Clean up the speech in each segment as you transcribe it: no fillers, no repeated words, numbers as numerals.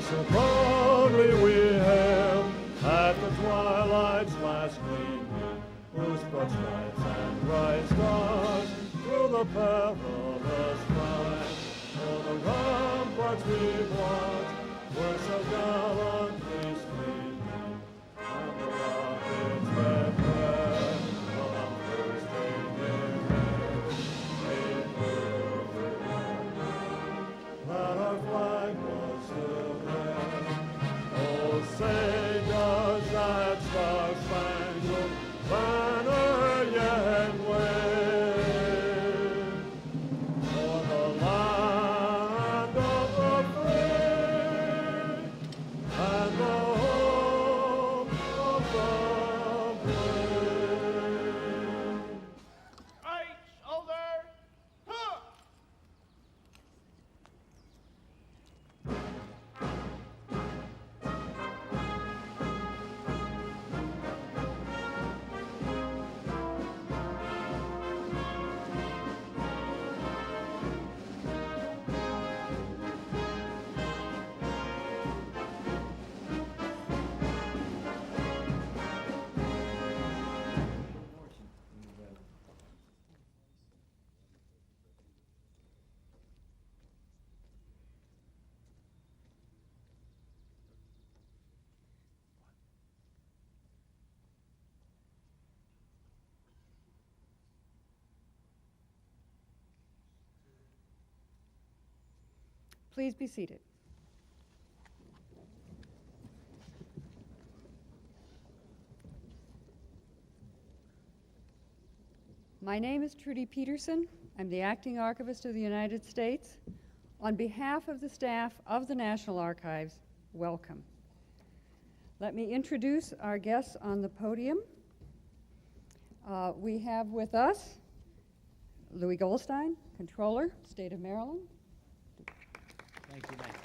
So proudly we hailed at the twilight's last gleaming, whose broad stripes and bright stars through the perilous fight, till the ramparts we watched were so gallantly streaming, and the rockets that red on Thursday made perfect that our flag was still there. Oh, say does that star-spangled banner yet wave for the land of the free and the home of the brave? Right, shoulder, huh! Please be seated. My name is Trudy Peterson. I'm the Acting Archivist of the United States. On behalf of the staff of the National Archives, welcome. Let me introduce our guests on the podium. We have with us Louis Goldstein, Controller, State of Maryland. Thank you, Mike.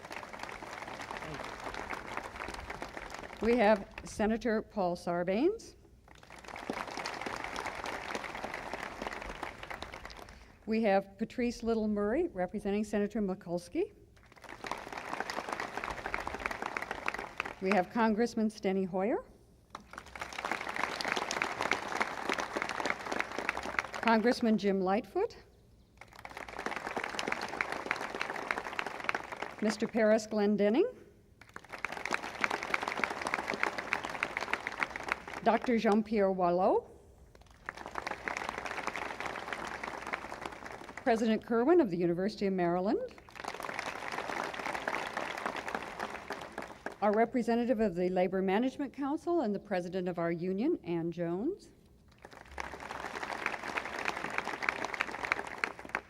We have Senator Paul Sarbanes. We have Patrice Murray, representing Senator Mikulski. We have Congressman Steny Hoyer. Congressman Jim Lightfoot. Mr. Paris Glendenning. Dr. Jean-Pierre Wallot. President Kirwan of the University of Maryland. Our representative of the Labor Management Council and the president of our union, Ann Jones.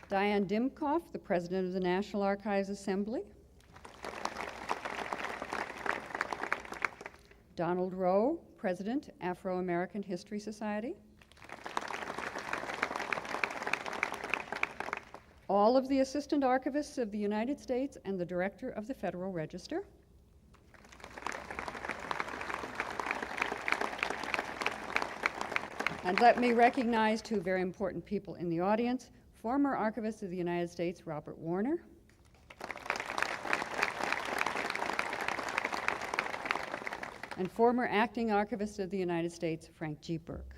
Diane Dimkoff, the president of the National Archives Assembly. Donald Rowe, president, Afro-American History Society. All of the assistant archivists of the United States and the director of the Federal Register. And let me recognize two very important people in the audience. Former Archivist of the United States, Robert Warner. And former Acting Archivist of the United States, Frank G. Burke.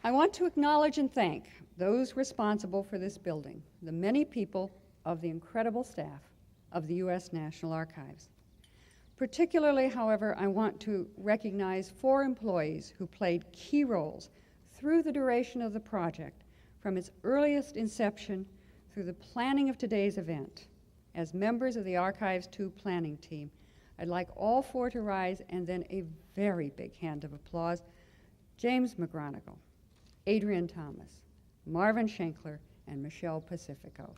I want to acknowledge and thank those responsible for this building, the many people of the incredible staff of the U.S. National Archives. Particularly, however, I want to recognize 4 employees who played key roles through the duration of the project, from its earliest inception through the planning of today's event. As members of the Archives 2 planning team, I'd like all 4 to rise, and then a very big hand of applause. James McGronigal, Adrian Thomas, Marvin Schenkler, and Michelle Pacifico.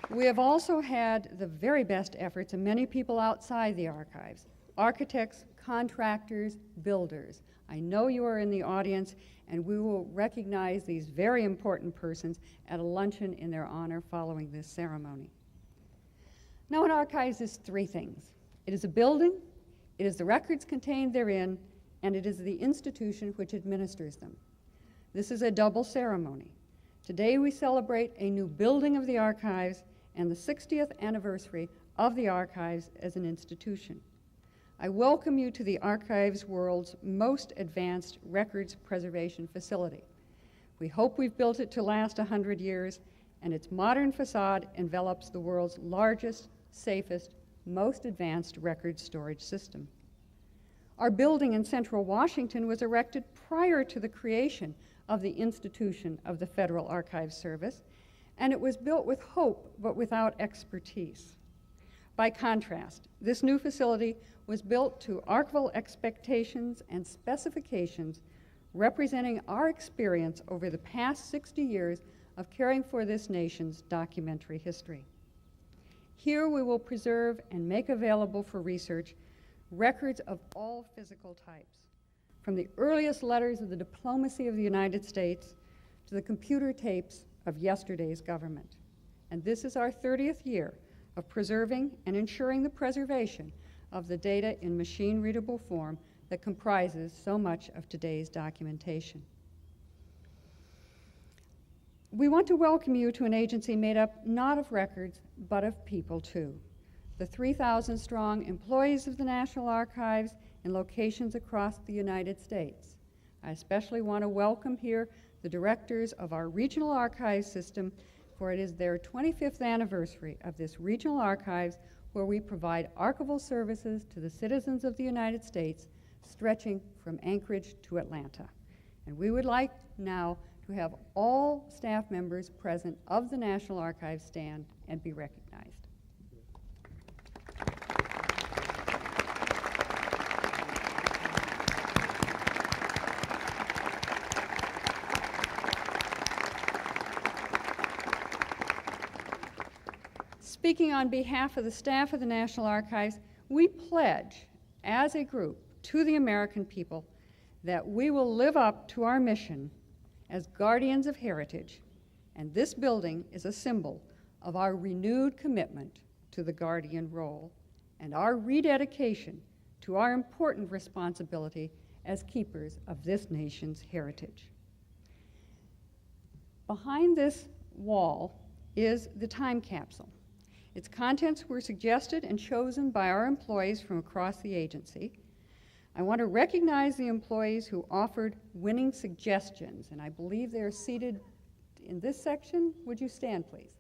We have also had the very best efforts of many people outside the archives, architects, contractors, builders. I know you are in the audience, and we will recognize these very important persons at a luncheon in their honor following this ceremony. Now, an archives is three things. It is a building, it is the records contained therein, and it is the institution which administers them. This is a double ceremony. Today we celebrate a new building of the archives and the 60th anniversary of the archives as an institution. I welcome you to the archives world's most advanced records preservation facility. We hope we've built it to last 100 years, and its modern facade envelops the world's largest, safest, most advanced record storage system. Our building in central Washington was erected prior to the creation of the institution of the Federal Archives Service, and it was built with hope but without expertise. By contrast, this new facility was built to archival expectations and specifications representing our experience over the past 60 years of caring for this nation's documentary history. Here we will preserve and make available for research records of all physical types, from the earliest letters of the diplomacy of the United States to the computer tapes of yesterday's government. And this is our 30th year of preserving and ensuring the preservation of the data in machine-readable form that comprises so much of today's documentation. We want to welcome you to an agency made up not of records, but of people too. The 3,000-strong employees of the National Archives in locations across the United States. I especially want to welcome here the directors of our regional archives system, for it is their 25th anniversary of this regional archives where we provide archival services to the citizens of the United States, stretching from Anchorage to Atlanta. And we would like now to have all staff members present of the National Archives stand and be recognized. Speaking on behalf of the staff of the National Archives, we pledge as a group to the American people that we will live up to our mission as guardians of heritage, and this building is a symbol of our renewed commitment to the guardian role and our rededication to our important responsibility as keepers of this nation's heritage. Behind this wall is the time capsule. Its contents were suggested and chosen by our employees from across the agency. I want to recognize the employees who offered winning suggestions, and I believe they're seated in this section. Would you stand, please?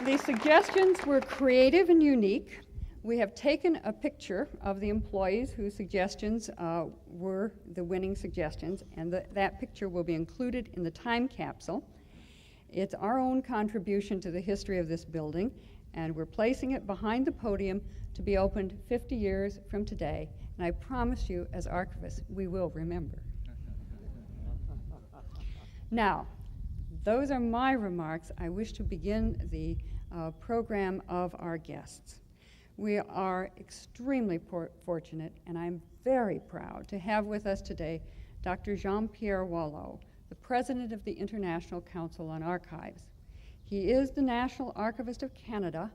The suggestions were creative and unique. We have taken a picture of the employees whose suggestions were the winning suggestions, and that picture will be included in the time capsule. It's our own contribution to the history of this building, and we're placing it behind the podium to be opened 50 years from today. And I promise you, as archivists, we will remember. Now, those are my remarks. I wish to begin the program of our guests. We are extremely fortunate, and I'm very proud to have with us today Dr. Jean-Pierre Wallot, the President of the International Council on Archives. He is the National Archivist of Canada,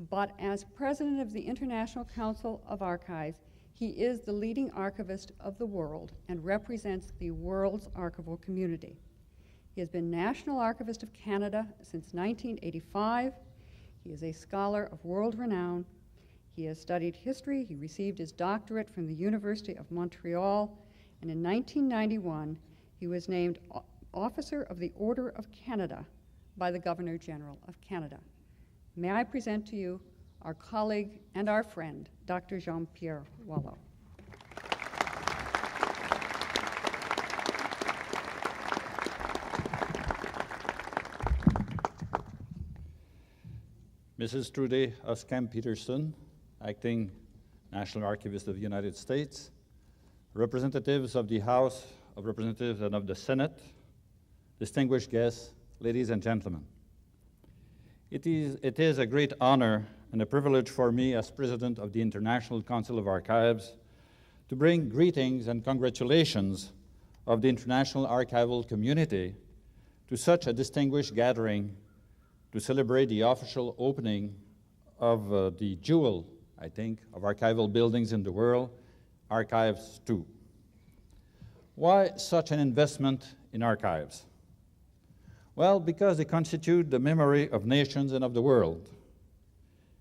but as President of the International Council of Archives, he is the leading archivist of the world and represents the world's archival community. He has been National Archivist of Canada since 1985. He is a scholar of world renown. He has studied history. He received his doctorate from the University of Montreal, and in 1991, he was named Officer of the Order of Canada by the Governor General of Canada. May I present to you our colleague and our friend, Dr. Jean-Pierre Wallot. Mrs. Trude Oskam-Peterson, Acting National Archivist of the United States, representatives of the House of Representatives and of the Senate, distinguished guests, ladies and gentlemen. It is a great honor and a privilege for me as President of the International Council of Archives to bring greetings and congratulations of the international archival community to such a distinguished gathering to celebrate the official opening of the jewel, I think, of archival buildings in the world, Archives 2. Why such an investment in archives? Well, because they constitute the memory of nations and of the world,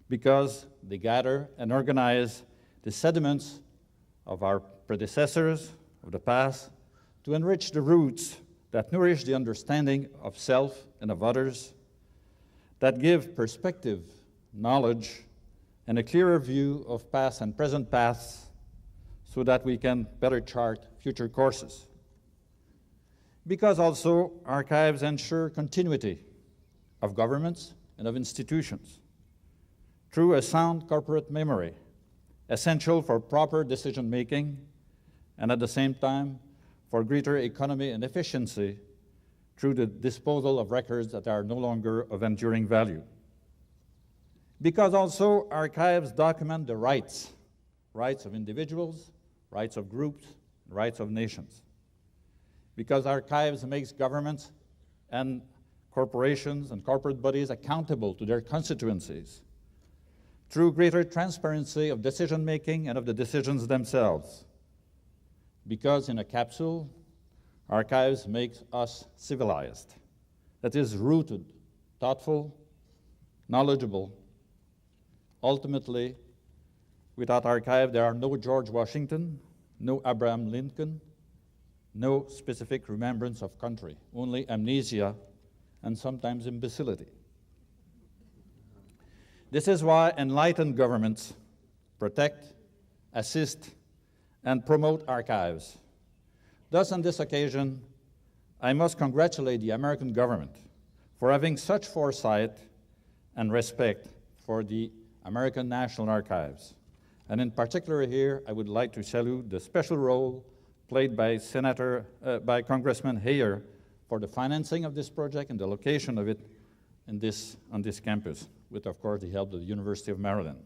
because they gather and organize the sediments of our predecessors of the past to enrich the roots that nourish the understanding of self and of others, that give perspective, knowledge, and a clearer view of past and present paths so that we can better chart future courses. Because also archives ensure continuity of governments and of institutions through a sound corporate memory, essential for proper decision-making and at the same time for greater economy and efficiency through the disposal of records that are no longer of enduring value. Because also archives document the rights of individuals, rights of groups, rights of nations. Because archives makes governments and corporations and corporate bodies accountable to their constituencies through greater transparency of decision-making and of the decisions themselves. Because in a capsule, archives makes us civilized. That is rooted, thoughtful, knowledgeable. Ultimately, without archive, there are no George Washington, no Abraham Lincoln, no specific remembrance of country, only amnesia and sometimes imbecility. This is why enlightened governments protect, assist, and promote archives. Thus, on this occasion, I must congratulate the American government for having such foresight and respect for the American National Archives. And in particular here, I would like to salute the special role played by Congressman Heyer for the financing of this project and the location of it on this campus, with, of course, the help of the University of Maryland.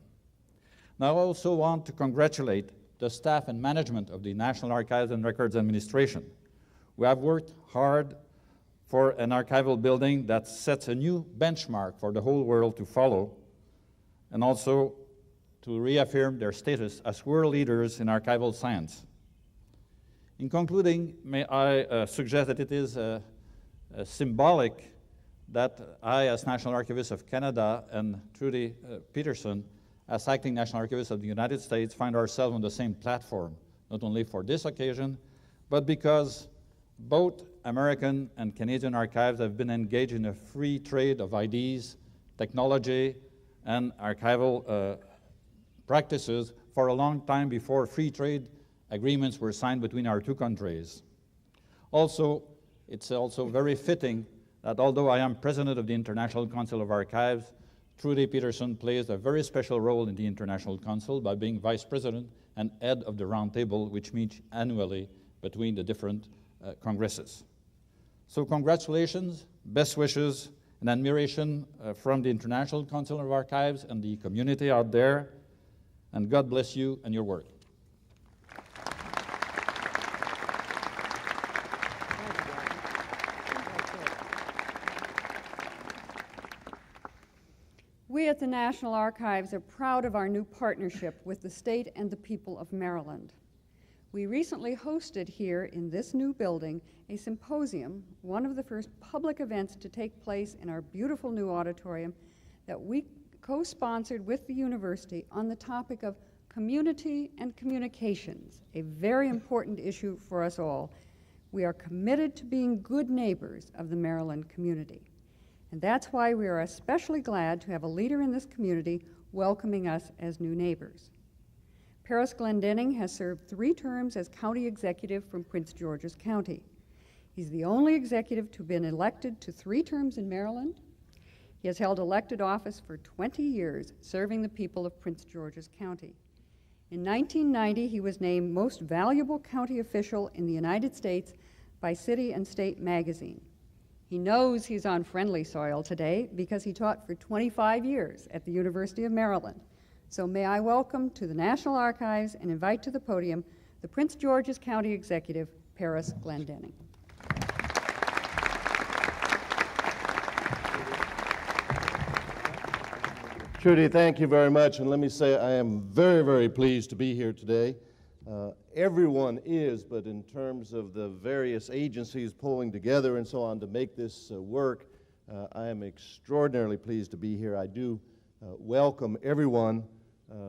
Now, I also want to congratulate the staff and management of the National Archives and Records Administration, who have worked hard for an archival building that sets a new benchmark for the whole world to follow, and also to reaffirm their status as world leaders in archival science. In concluding, may I suggest that it is symbolic that I, as National Archivist of Canada, and Trudy Peterson, as Acting National Archivist of the United States, find ourselves on the same platform, not only for this occasion, but because both American and Canadian archives have been engaged in a free trade of ideas, technology, and archival practices for a long time before free trade agreements were signed between our two countries. Also, it's also very fitting that although I am president of the International Council of Archives, Trudy Peterson plays a very special role in the International Council by being vice president and head of the roundtable, which meets annually between the different congresses. So congratulations, best wishes, and admiration from the International Council of Archives and the community out there, and God bless you and your work. We at the National Archives are proud of our new partnership with the state and the people of Maryland. We recently hosted here in this new building a symposium, one of the first public events to take place in our beautiful new auditorium that we co-sponsored with the university on the topic of community and communications, a very important issue for us all. We are committed to being good neighbors of the Maryland community. And that's why we are especially glad to have a leader in this community welcoming us as new neighbors. Paris Glendenning has served 3 terms as county executive from Prince George's County. He's the only executive to have been elected to 3 terms in Maryland. He has held elected office for 20 years, serving the people of Prince George's County. In 1990, he was named Most Valuable County Official in the United States by City and State magazine. He knows he's on friendly soil today because he taught for 25 years at the University of Maryland. So may I welcome to the National Archives and invite to the podium the Prince George's County Executive, Paris Glendenning. Trudy, thank you very much, and let me say I am very, very pleased to be here today. Everyone is, but in terms of the various agencies pulling together and so on to make this work, I am extraordinarily pleased to be here. I do welcome everyone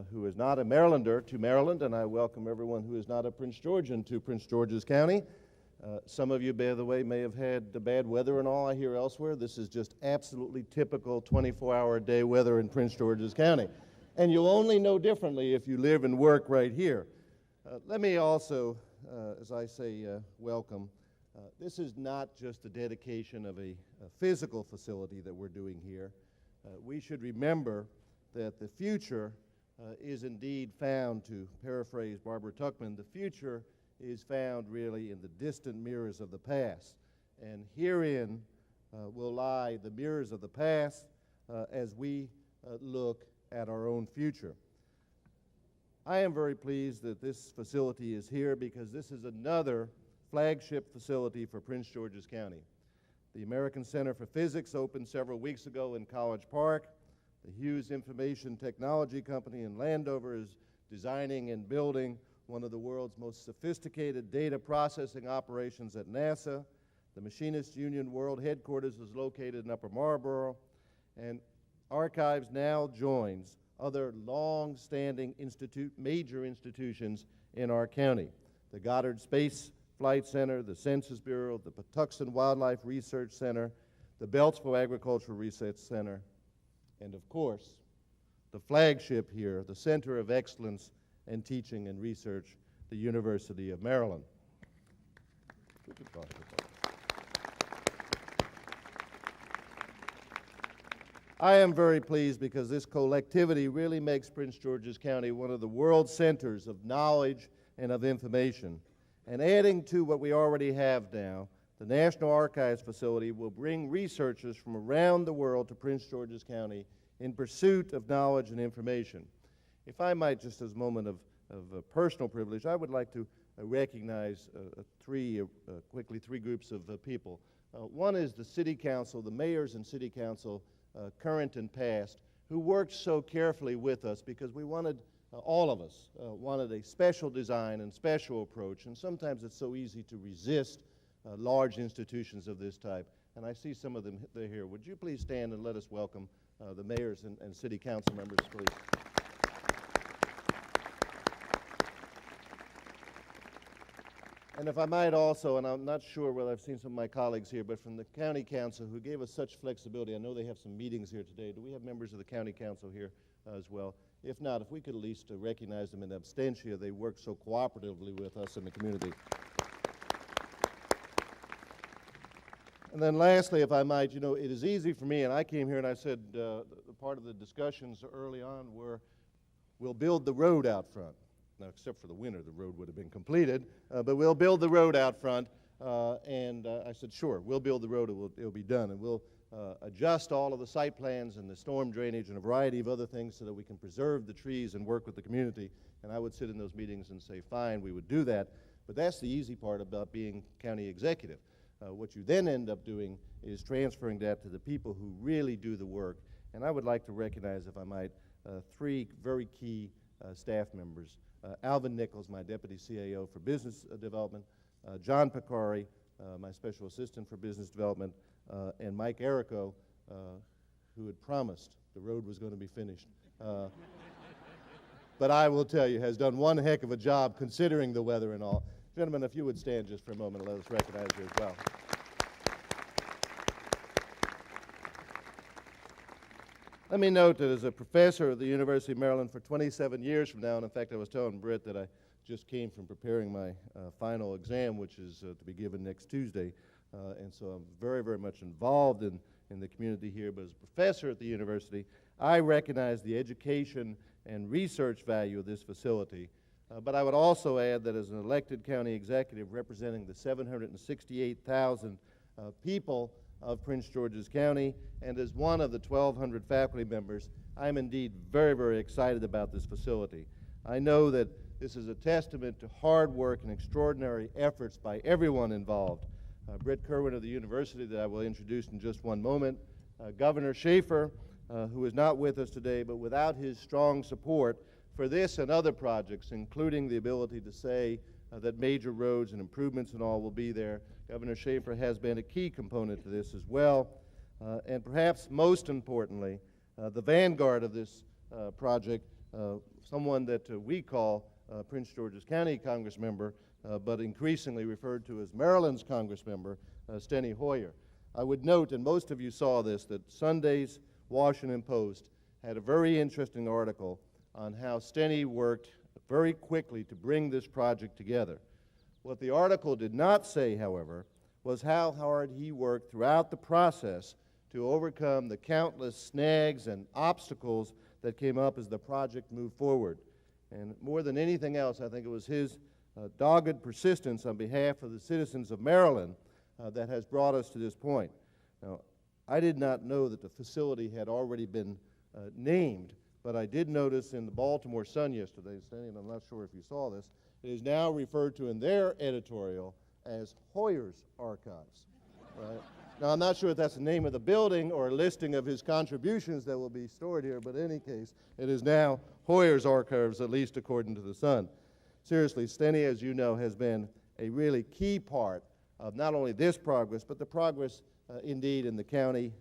who is not a Marylander to Maryland, and I welcome everyone who is not a Prince Georgian to Prince George's County. Some of you, by the way, may have had the bad weather and all I hear elsewhere. This is just absolutely typical 24-hour-a-day weather in Prince George's County. And you'll only know differently if you live and work right here. Let me also, as I say, welcome. This is not just a dedication of a physical facility that we're doing here. We should remember that the future is indeed found, to paraphrase Barbara Tuchman, the future is found really in the distant mirrors of the past. And herein will lie the mirrors of the past as we look at our own future. I am very pleased that this facility is here because this is another flagship facility for Prince George's County. The American Center for Physics opened several weeks ago in College Park. The Hughes Information Technology Company in Landover is designing and building one of the world's most sophisticated data processing operations at NASA. The Machinists Union World Headquarters is located in Upper Marlboro, and Archives now joins other long-standing major institutions in our county. The Goddard Space Flight Center, the Census Bureau, the Patuxent Wildlife Research Center, the Beltsville Agricultural Research Center, and of course, the flagship here, the Center of Excellence and Teaching and Research, the University of Maryland. I am very pleased because this collectivity really makes Prince George's County one of the world centers of knowledge and of information. And adding to what we already have now, the National Archives facility will bring researchers from around the world to Prince George's County in pursuit of knowledge and information. If I might, just as a moment of personal privilege, I would like to recognize quickly three groups of people. One is the City Council, the mayors and City Council, current and past, who worked so carefully with us because we wanted, all of us, wanted a special design and special approach, and sometimes it's so easy to resist large institutions of this type. And I see some of them here. Would you please stand and let us welcome the mayors and City Council members, please. And if I might also, and I'm not sure whether I've seen some of my colleagues here, but from the County Council who gave us such flexibility. I know they have some meetings here today. Do we have members of the County Council here as well? If not, if we could at least recognize them in absentia, they work so cooperatively with us in the community. And then lastly, if I might, you know, it is easy for me, and I came here and I said part of the discussions early on were, we'll build the road out front. Now, except for the winter, the road would have been completed, but we'll build the road out front. And I said, sure, we'll build the road, it'll be done. And we'll adjust all of the site plans and the storm drainage and a variety of other things so that we can preserve the trees and work with the community. And I would sit in those meetings and say, fine, we would do that. But that's the easy part about being county executive. What you then end up doing is transferring that to the people who really do the work. And I would like to recognize, if I might, three very key staff members. Alvin Nichols, my Deputy CAO for Business Development, John Picari, my Special Assistant for Business Development, and Mike Errico, who had promised the road was going to be finished. But I will tell you, has done one heck of a job considering the weather and all. Gentlemen, if you would stand just for a moment and let us recognize you as well. Let me note that as a professor at the University of Maryland for 27 years from now, and in fact I was telling Britt that I just came from preparing my final exam, which is to be given next Tuesday, and so I'm very, very much involved in the community here. But as a professor at the university, I recognize the education and research value of this facility. But I would also add that as an elected county executive representing the 768,000 people of Prince George's County, and as one of the 1,200 faculty members, I'm indeed very, very excited about this facility. I know that this is a testament to hard work and extraordinary efforts by everyone involved. Brett Kirwan of the university that I will introduce in just one moment, Governor Schaefer, who is not with us today, but without his strong support for this and other projects, including the ability to say that major roads and improvements and all will be there, Governor Schaefer has been a key component to this as well. And perhaps most importantly, the vanguard of this project, someone that we call Prince George's County Congress member, but increasingly referred to as Maryland's Congress member, Steny Hoyer. I would note, and most of you saw this, that Sunday's Washington Post had a very interesting article on how Steny worked very quickly to bring this project together. What the article did not say, however, was how hard he worked throughout the process to overcome the countless snags and obstacles that came up as the project moved forward. And more than anything else, I think it was his dogged persistence on behalf of the citizens of Maryland that has brought us to this point. Now, I did not know that the facility had already been named, but I did notice in the Baltimore Sun yesterday, and I'm not sure if you saw this, it is now referred to in their editorial as Hoyer's Archives. Right? Now, I'm not sure if that's the name of the building or a listing of his contributions that will be stored here, but in any case, it is now Hoyer's Archives, at least according to the Sun. Seriously, Steny, as you know, has been a really key part of not only this progress, but the progress indeed in the county,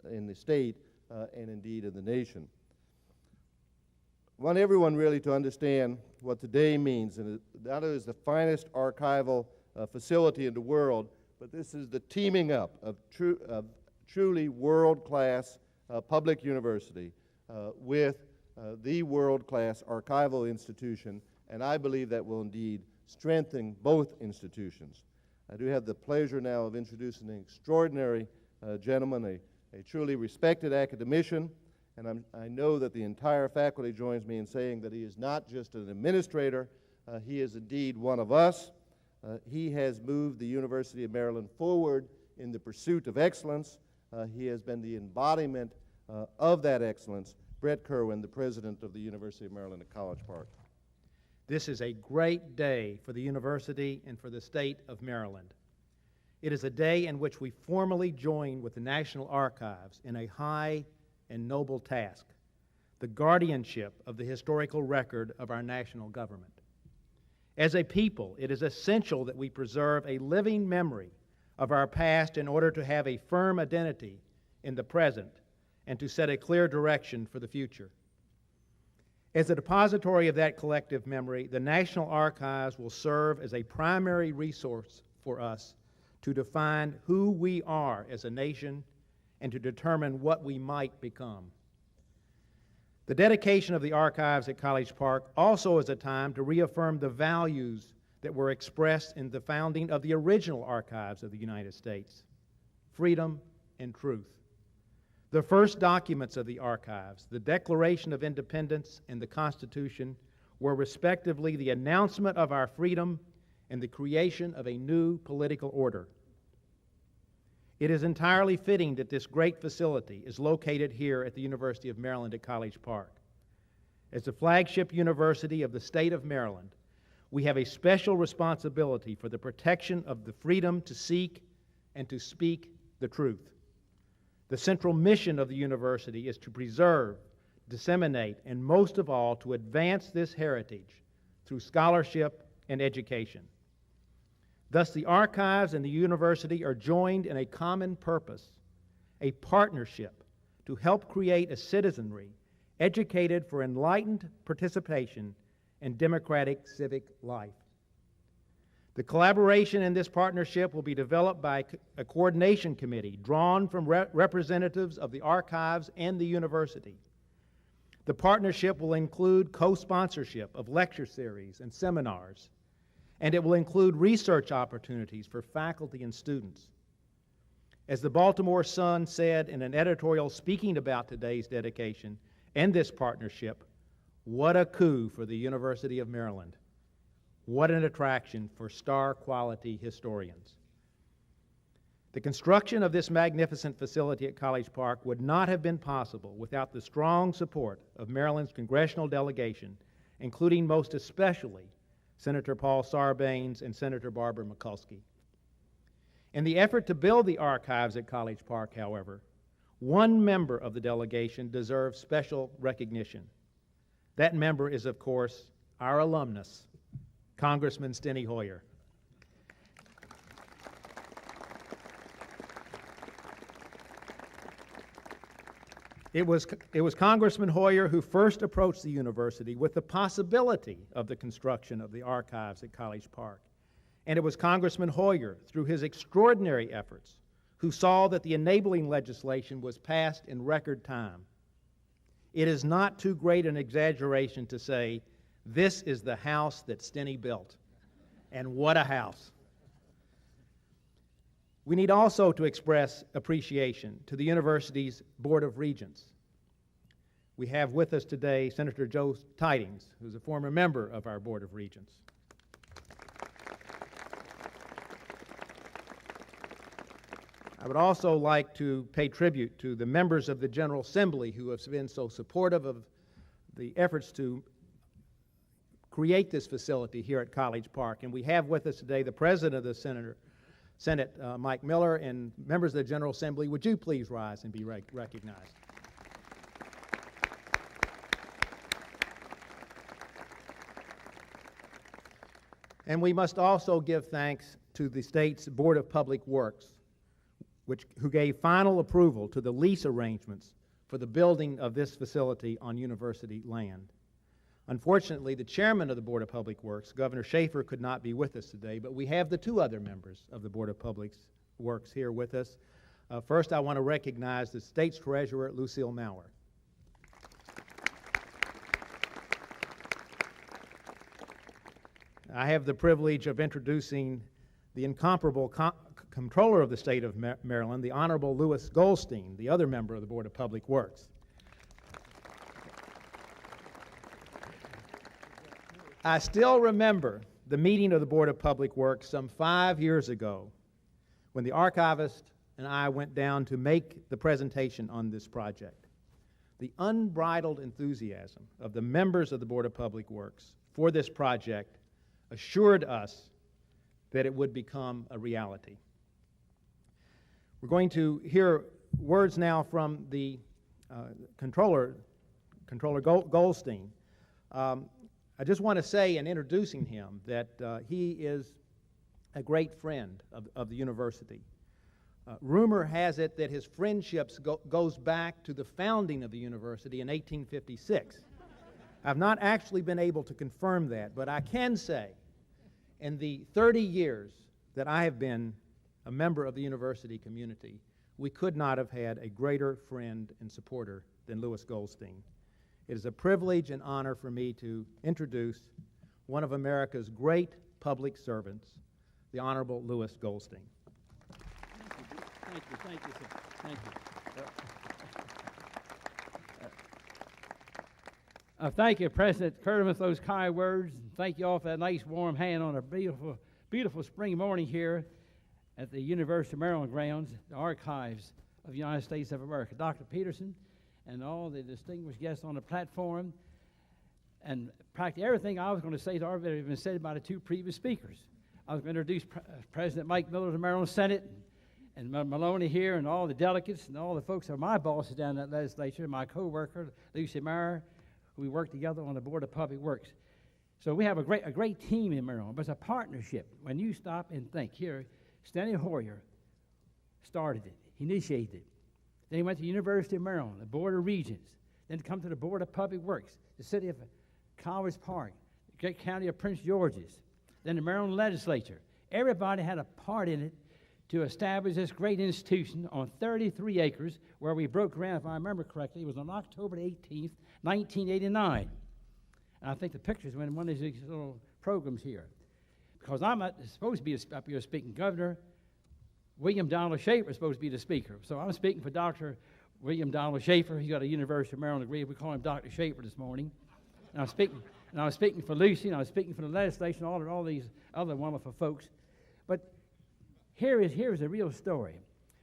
in the state, and indeed in the nation. I want everyone really to understand what today means, and not only is the finest archival facility in the world, but this is the teaming up of truly world-class public university with the world-class archival institution, and I believe that will indeed strengthen both institutions. I do have the pleasure now of introducing an extraordinary gentleman, a truly respected academician, and I know that the entire faculty joins me in saying that he is not just an administrator, he is indeed one of us. He has moved the University of Maryland forward in the pursuit of excellence. He has been the embodiment of that excellence. Brett Kirwan, the president of the University of Maryland at College Park. This is a great day for the university and for the state of Maryland. It is a day in which we formally join with the National Archives in a high and noble task, the guardianship of the historical record of our national government. As a people, it is essential that we preserve a living memory of our past in order to have a firm identity in the present and to set a clear direction for the future. As a depository of that collective memory, the National Archives will serve as a primary resource for us to define who we are as a nation and to determine what we might become. The dedication of the archives at College Park also is a time to reaffirm the values that were expressed in the founding of the original archives of the United States: freedom and truth. The first documents of the archives, the Declaration of Independence and the Constitution, were respectively the announcement of our freedom and the creation of a new political order. It is entirely fitting that this great facility is located here at the University of Maryland at College Park. As the flagship university of the state of Maryland, we have a special responsibility for the protection of the freedom to seek and to speak the truth. The central mission of the university is to preserve, disseminate, and most of all, to advance this heritage through scholarship and education. Thus, the archives and the university are joined in a common purpose, a partnership to help create a citizenry educated for enlightened participation in democratic civic life. The collaboration in this partnership will be developed by a coordination committee drawn from representatives of the archives and the university. The partnership will include co-sponsorship of lecture series and seminars, and it will include research opportunities for faculty and students. As the Baltimore Sun said in an editorial speaking about today's dedication and this partnership, what a coup for the University of Maryland. What an attraction for star-quality historians. The construction of this magnificent facility at College Park would not have been possible without the strong support of Maryland's congressional delegation, including most especially Senator Paul Sarbanes and Senator Barbara Mikulski. In the effort to build the archives at College Park, however, one member of the delegation deserves special recognition. That member is, of course, our alumnus, Congressman Steny Hoyer. It was Congressman Hoyer who first approached the university with the possibility of the construction of the archives at College Park. And it was Congressman Hoyer, through his extraordinary efforts, who saw that the enabling legislation was passed in record time. It is not too great an exaggeration to say, this is the house that Steny built. And what a house. We need also to express appreciation to the university's Board of Regents. We have with us today Senator Joe Tidings, who's a former member of our Board of Regents. I would also like to pay tribute to the members of the General Assembly who have been so supportive of the efforts to create this facility here at College Park. And we have with us today the President of the Senate, Mike Miller, and members of the General Assembly. Would you please rise and be recognized? And we must also give thanks to the state's Board of Public Works, who gave final approval to the lease arrangements for the building of this facility on university land. Unfortunately, the chairman of the Board of Public Works, Governor Schaefer, could not be with us today, but we have the two other members of the Board of Public Works here with us. First, I want to recognize the state's treasurer, Lucille Maurer. I have the privilege of introducing the incomparable Comptroller of the State of Maryland, the Honorable Louis Goldstein, the other member of the Board of Public Works. I still remember the meeting of the Board of Public Works some 5 years ago when the archivist and I went down to make the presentation on this project. The unbridled enthusiasm of the members of the Board of Public Works for this project assured us that it would become a reality. We're going to hear words now from the Comptroller Goldstein. I just want to say in introducing him that he is a great friend of the university. Rumor has it that his friendships goes back to the founding of the university in 1856. I've not actually been able to confirm that, but I can say in the 30 years that I have been a member of the university community, we could not have had a greater friend and supporter than Louis Goldstein. It is a privilege and honor for me to introduce one of America's great public servants, the Honorable Louis Goldstein. Thank you, sir. Thank you. Thank you, President Kirwan, for those kind words. Thank you all for that nice warm hand on a beautiful, beautiful spring morning here at the University of Maryland grounds, the archives of the United States of America. Dr. Peterson and all the distinguished guests on the platform, and practically everything I was going to say has already been said by the two previous speakers. I was going to introduce President Mike Miller of the Maryland Senate, and Maloney here, and all the delegates, and all the folks that are my bosses down in that legislature, my co-worker, Lucy Meyer, who we work together on the Board of Public Works. So we have a great team in Maryland, but it's a partnership. When you stop and think, here, Steny Hoyer started it, he initiated it. Then he went to the University of Maryland, the Board of Regents, then come to the Board of Public Works, the city of College Park, the great county of Prince George's, then the Maryland legislature. Everybody had a part in it to establish this great institution on 33 acres where we broke ground, if I remember correctly. It was on October 18th, 1989. And I think the pictures were in one of these little programs here. Because I'm supposed to be up here speaking. Governor William Donald Schaefer is supposed to be the speaker. So I'm speaking for Dr. William Donald Schaefer. He's got a University of Maryland degree. We call him Dr. Schaefer this morning. And I was speaking for Lucy, and I was speaking for the legislation, all these other wonderful folks. But here is a real story.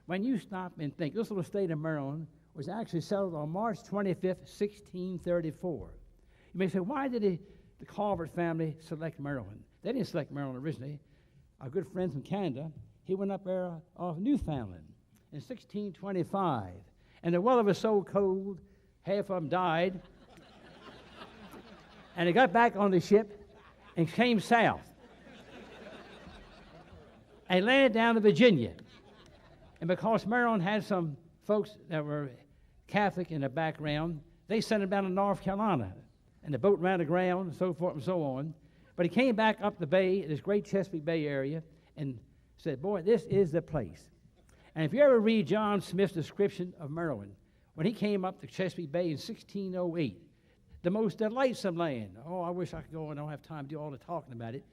when you stop and think, this little state of Maryland was actually settled on March 25th, 1634. You may say, why did the Calvert family select Maryland? They didn't select Maryland originally. Our good friend from Canada, he went up there off Newfoundland in 1625. And the weather was so cold, half of them died. And they got back on the ship and came south. And landed down in Virginia. And because Maryland had some folks that were Catholic in the background, they sent him down to North Carolina. And the boat ran aground and so forth and so on. But he came back up the bay, this great Chesapeake Bay area, and said, boy, this is the place. And if you ever read John Smith's description of Maryland, when he came up to Chesapeake Bay in 1608, the most delightsome land. Oh, I wish I could go, and I don't have time to do all the talking about it.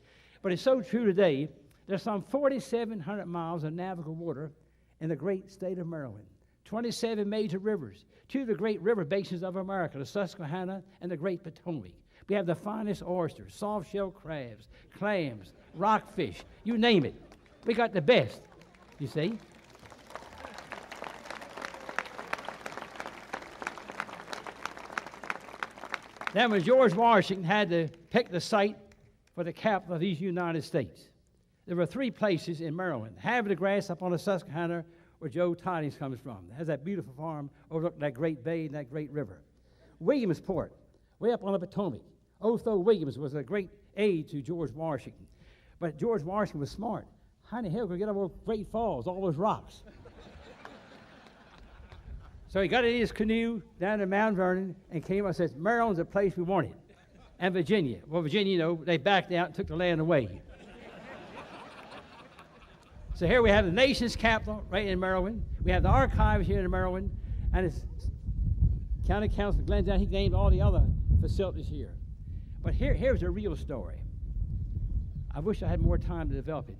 But it's so true today. There's some 4,700 miles of navigable water in the great state of Maryland. 27 major rivers, 2 of the great river basins of America, the Susquehanna and the Great Potomac. We have the finest oysters, soft-shell crabs, clams, rockfish, you name it. We got the best, you see. Then when George Washington had to pick the site for the capital of these United States, there were 3 places in Maryland. Havre de Grace up on the Susquehanna, where Joe Tidings comes from. It has that beautiful farm overlooking that great bay and that great river. Williamsport, way up on the Potomac. Otho Williams was a great aide to George Washington. But George Washington was smart. How in the hell could we get over Great Falls, all those rocks? So he got in his canoe down to Mount Vernon and came up and says, Maryland's the place we wanted. And Virginia. Well, Virginia, you know, they backed out and took the land away. So here we have the nation's capital right in Maryland. We have the archives here in Maryland. And it's County Council Glendale, he named all the other facilities here. But here's a real story. I wish I had more time to develop it.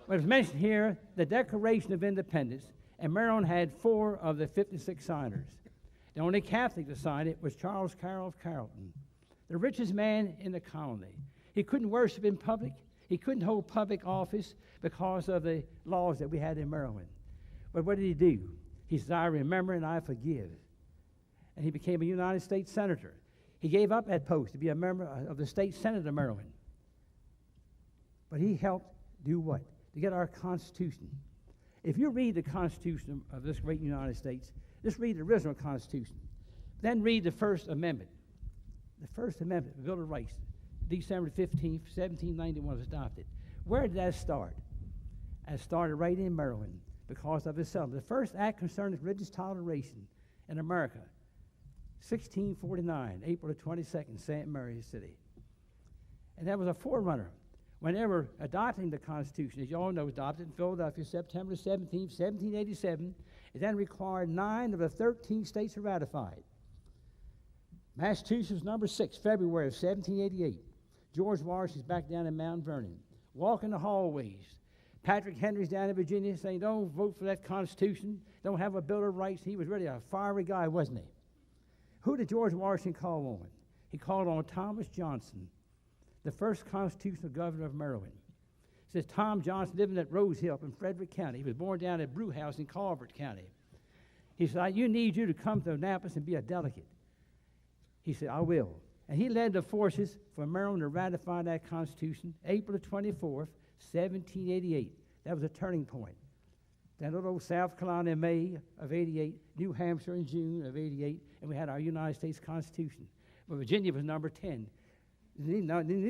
But it's mentioned here, the Declaration of Independence, and Maryland had 4 of the 56 signers. The only Catholic to sign it was Charles Carroll of Carrollton, the richest man in the colony. He couldn't worship in public. He couldn't hold public office because of the laws that we had in Maryland. But what did he do? He said, I remember and I forgive. And he became a United States Senator. He gave up that post to be a member of the State Senate of Maryland. But he helped do what? To get our Constitution. If you read the Constitution of this great United States, just read the original Constitution. Then read the First Amendment. The First Amendment, the Bill of Rights, December 15th, 1791 was adopted. Where did that start? It started right in Maryland because of the settlement. The first act concerning religious toleration in America, 1649, April the 22nd, St. Mary's City. And that was a forerunner. When they were adopting the Constitution, as you all know, adopted in Philadelphia, September 17, 1787, it then required 9 of the 13 states to ratify it. Massachusetts was number 6, February of 1788. George Washington's back down in Mount Vernon, walking the hallways. Patrick Henry's down in Virginia saying, don't vote for that Constitution, don't have a Bill of Rights. He was really a fiery guy, wasn't he? Who did George Washington call on? He called on Thomas Johnson, the first constitutional governor of Maryland. It says Tom Johnson living at Rose Hill in Frederick County. He was born down at Brew House in Calvert County. He said, I need you to come to Annapolis and be a delegate. He said, I will. And he led the forces for Maryland to ratify that Constitution, April the 24th, 1788. That was a turning point. Then little South Carolina in May of 88, New Hampshire in June of 88, and we had our United States Constitution. But Virginia was number 10. You need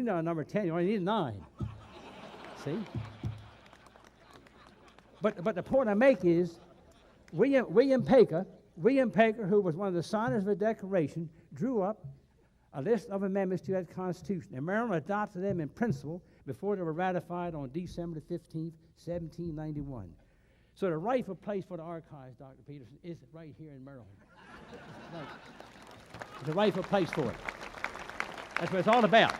not number 10, you only need 9. See? But the point I make is, William Paker, who was one of the signers of the Declaration, drew up a list of amendments to that Constitution. And Maryland adopted them in principle before they were ratified on December 15th, 1791. So the rightful place for the archives, Dr. Peterson, is right here in Maryland. Right. It's the rightful place for it. That's what it's all about.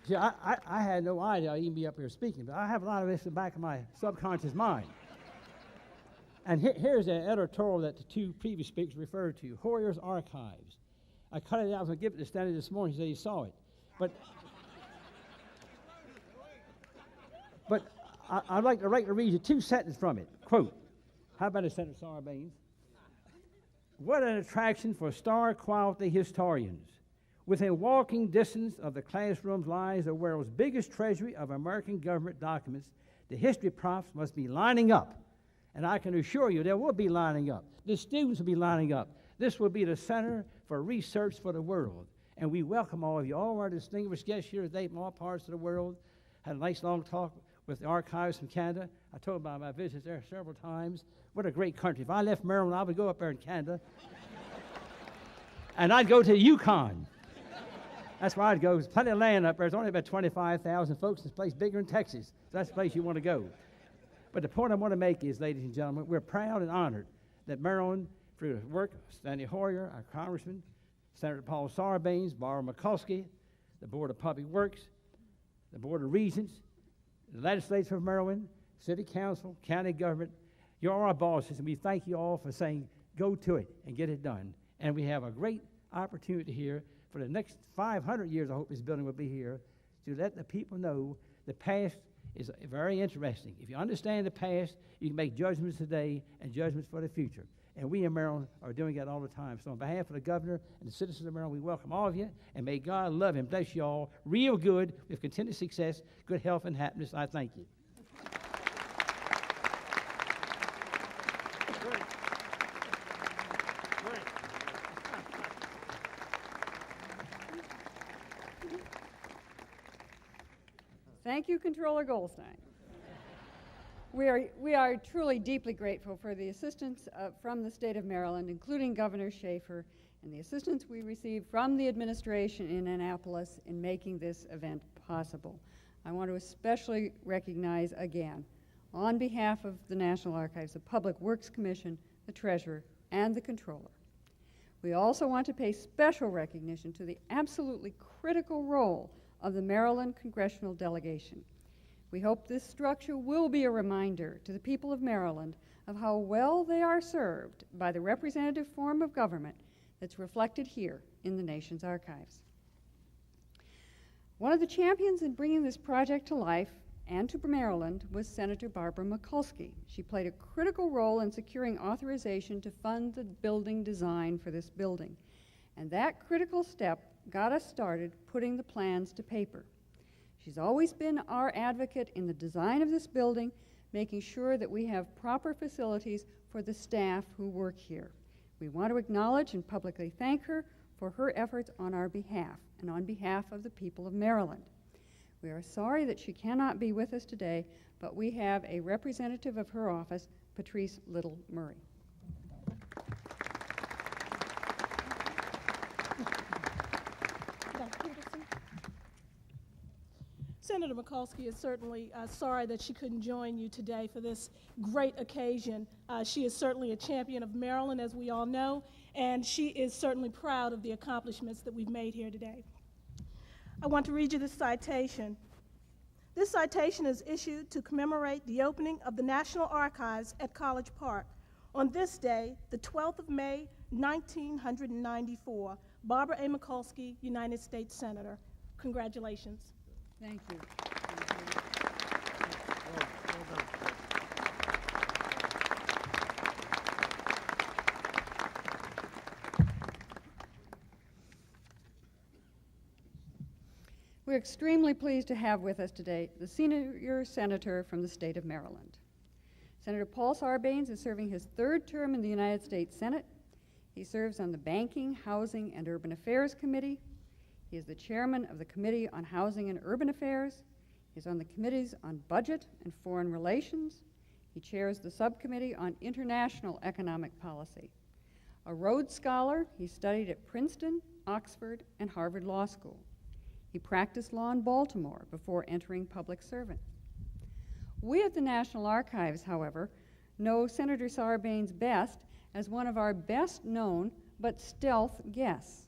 See, I had no idea I'd even be up here speaking, but I have a lot of this in the back of my subconscious mind. And here's an editorial that the 2 previous speakers referred to, Hoyer's Archives. I cut it out. I was going to give it to Stanley this morning. He said he saw it. But I'd like to read you two sentences from it. Quote, how about it, Senator Sarbanes? What an attraction for star-quality historians. Within walking distance of the classrooms lies the world's biggest treasury of American government documents. The history profs must be lining up, and I can assure you they will be lining up. The students will be lining up. This will be the center for research for the world, and we welcome all of you. All our distinguished guests here today from all parts of the world. Had a nice long talk with the archives from Canada. I told about my visits there several times. What a great country. If I left Maryland, I would go up there in Canada, and I'd go to the Yukon. That's where I'd go. There's plenty of land up there. There's only about 25,000 folks. This place bigger than Texas. So that's the place you want to go. But the point I want to make is, ladies and gentlemen, we're proud and honored that Maryland, through the work of Stanley Hoyer, our congressman, Senator Paul Sarbanes, Barbara Mikulski, the Board of Public Works, the Board of Regents, the Legislature of Maryland, City Council, County Government, you're our bosses, and we thank you all for saying, go to it and get it done. And we have a great opportunity here for the next 500 years, I hope this building will be here, to let the people know the past is very interesting. If you understand the past, you can make judgments today and judgments for the future. And we in Maryland are doing that all the time. So on behalf of the governor and the citizens of Maryland, we welcome all of you, and may God love and bless you all real good with continued success, good health, and happiness. I thank you. Thank you, Controller Goldstein. We are truly deeply grateful for the assistance from the state of Maryland, including Governor Schaefer, and the assistance we received from the administration in Annapolis in making this event possible. I want to especially recognize again, on behalf of the National Archives, the Public Works Commission, the Treasurer, and the Controller. We also want to pay special recognition to the absolutely critical role of the Maryland Congressional Delegation. We hope this structure will be a reminder to the people of Maryland of how well they are served by the representative form of government that's reflected here in the nation's archives. One of the champions in bringing this project to life and to Maryland was Senator Barbara Mikulski. She played a critical role in securing authorization to fund the building design for this building. And that critical step got us started putting the plans to paper. She's always been our advocate in the design of this building, making sure that we have proper facilities for the staff who work here. We want to acknowledge and publicly thank her for her efforts on our behalf and on behalf of the people of Maryland. We are sorry that she cannot be with us today, but we have a representative of her office, Patrice Murray. Senator Mikulski is certainly sorry that she couldn't join you today for this great occasion. She is certainly a champion of Maryland, as we all know, and she is certainly proud of the accomplishments that we've made here today. I want to read you this citation. This citation is issued to commemorate the opening of the National Archives at College Park. On this day, the 12th of May, 1994, Barbara A. Mikulski, United States Senator. Congratulations. Thank you. We're extremely pleased to have with us today the senior senator from the state of Maryland. Senator Paul Sarbanes is serving his third term in the United States Senate. He serves on the Banking, Housing, and Urban Affairs Committee. He is the chairman of the Committee on Housing and Urban Affairs. He's on the committees on Budget and Foreign Relations. He chairs the subcommittee on International Economic Policy. A Rhodes Scholar, he studied at Princeton, Oxford, and Harvard Law School. He practiced law in Baltimore before entering public service. We at the National Archives, however, know Senator Sarbanes best as one of our best known but stealth guests.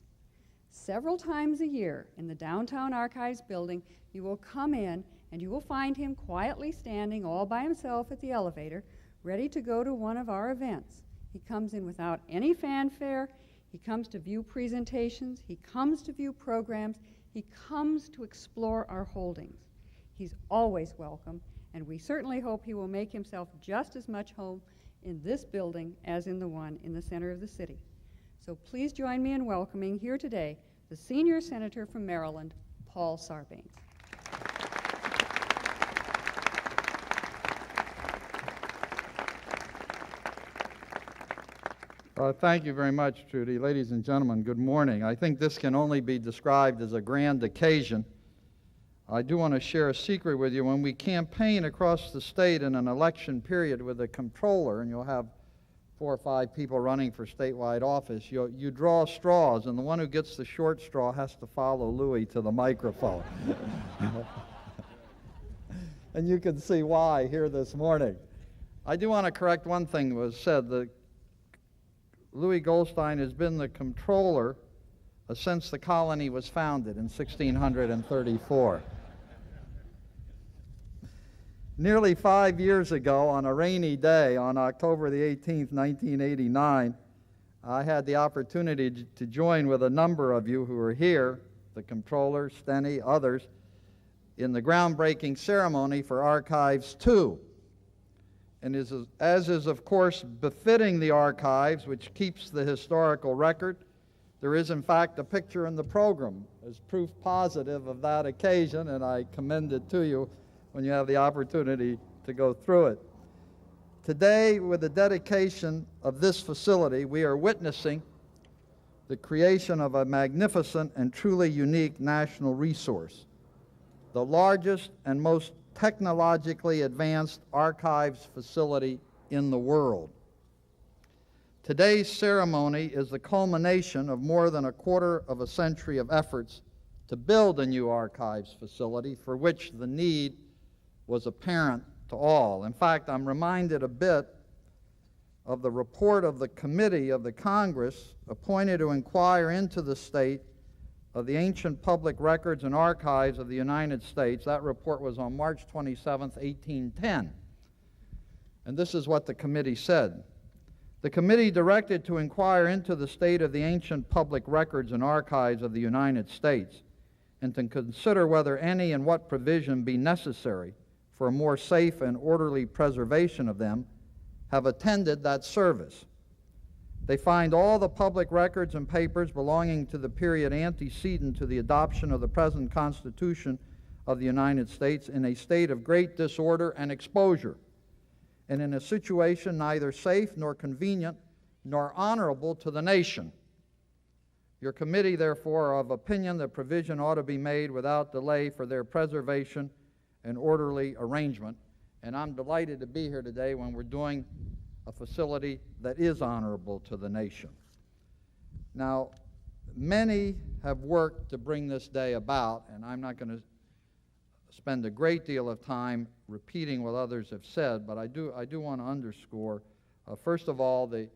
Several times a year in the downtown archives building, you will come in and you will find him quietly standing all by himself at the elevator, ready to go to one of our events. He comes in without any fanfare. He comes to view presentations. He comes to view programs. He comes to explore our holdings. He's always welcome, and we certainly hope he will make himself just as much home in this building as in the one in the center of the city. So please join me in welcoming here today the senior senator from Maryland, Paul Sarbanes. Thank you very much, Trudy. Ladies and gentlemen, good morning. I think this can only be described as a grand occasion. I do want to share a secret with you. When we campaign across the state in an election period with a comptroller, and you'll have 4 or 5 people running for statewide office, you draw straws, and the one who gets the short straw has to follow Louis to the microphone. And you can see why here this morning. I do want to correct one thing that was said. Louis Goldstein has been the comptroller since the colony was founded in 1634. Nearly 5 years ago, on a rainy day, on October the 18th, 1989, I had the opportunity to join with a number of you who are here, the comptroller, Steny, others, in the groundbreaking ceremony for Archives 2. And as is, of course, befitting the archives, which keeps the historical record, there is, in fact, a picture in the program as proof positive of that occasion, and I commend it to you when you have the opportunity to go through it. Today, with the dedication of this facility, we are witnessing the creation of a magnificent and truly unique national resource, the largest and most technologically advanced archives facility in the world. Today's ceremony is the culmination of more than a quarter of a century of efforts to build a new archives facility for which the need was apparent to all. In fact, I'm reminded a bit of the report of the committee of the Congress appointed to inquire into the state of the ancient public records and archives of the United States. That report was on March 27, 1810. And this is what the committee said. The committee directed to inquire into the state of the ancient public records and archives of the United States and to consider whether any and what provision be necessary for a more safe and orderly preservation of them, have attended that service. They find all the public records and papers belonging to the period antecedent to the adoption of the present Constitution of the United States in a state of great disorder and exposure, and in a situation neither safe nor convenient nor honorable to the nation. Your committee, therefore, are of opinion that provision ought to be made without delay for their preservation and orderly arrangement. And I'm delighted to be here today when we're doing a facility that is honorable to the nation. Now, many have worked to bring this day about, and I'm not going to spend a great deal of time repeating what others have said, but I do want to underscore, first of all, the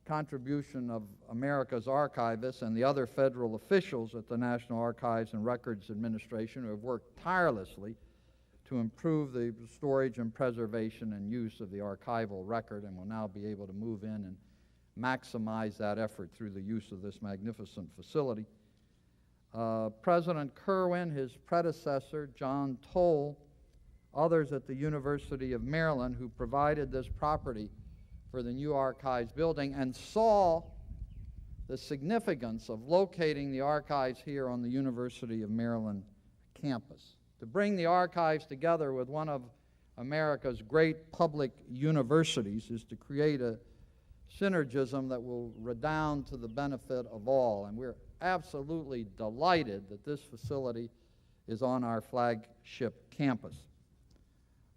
contribution of America's archivists and the other federal officials at the National Archives and Records Administration who have worked tirelessly to improve the storage and preservation and use of the archival record, and will now be able to move in and maximize that effort through the use of this magnificent facility. President Kirwan, his predecessor, John Toll, others at the University of Maryland who provided this property for the new archives building and saw the significance of locating the archives here on the University of Maryland campus. To bring the archives together with one of America's great public universities is to create a synergism that will redound to the benefit of all. And we're absolutely delighted that this facility is on our flagship campus.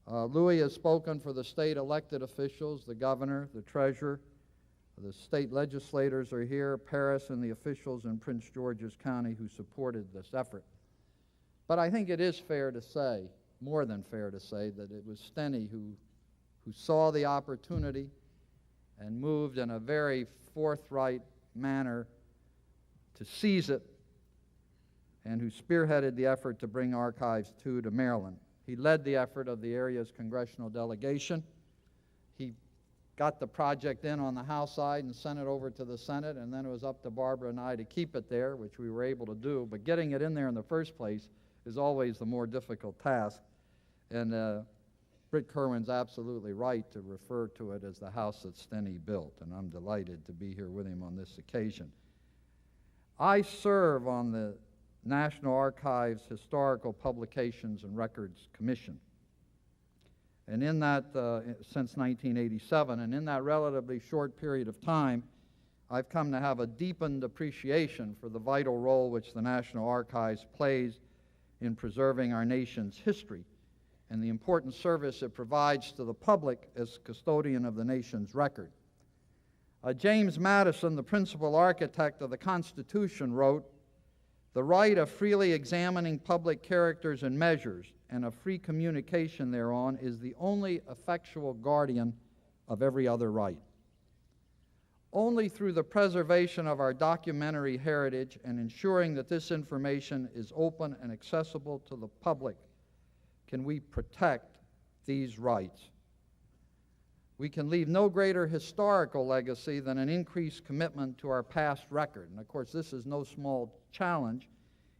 Louis has spoken for the state elected officials, the governor, the treasurer, the state legislators are here, Paris, and the officials in Prince George's County who supported this effort. But I think it is fair to say, more than fair to say, that it was Steny who saw the opportunity and moved in a very forthright manner to seize it, and who spearheaded the effort to bring Archives 2 to Maryland. He led the effort of the area's congressional delegation. He got the project in on the House side and sent it over to the Senate, and then it was up to Barbara and I to keep it there, which we were able to do. But getting it in there in the first place is always the more difficult task. And Britt Kirwan's absolutely right to refer to it as the house that Steny built, and I'm delighted to be here with him on this occasion. I serve on the National Archives Historical Publications and Records Commission. And in that, since 1987, and in that relatively short period of time, I've come to have a deepened appreciation for the vital role which the National Archives plays in preserving our nation's history and the important service it provides to the public as custodian of the nation's record. James Madison, the principal architect of the Constitution, wrote, "The right of freely examining public characters and measures and of free communication thereon is the only effectual guardian of every other right." Only through the preservation of our documentary heritage and ensuring that this information is open and accessible to the public can we protect these rights. We can leave no greater historical legacy than an increased commitment to our past record. And of course, this is no small challenge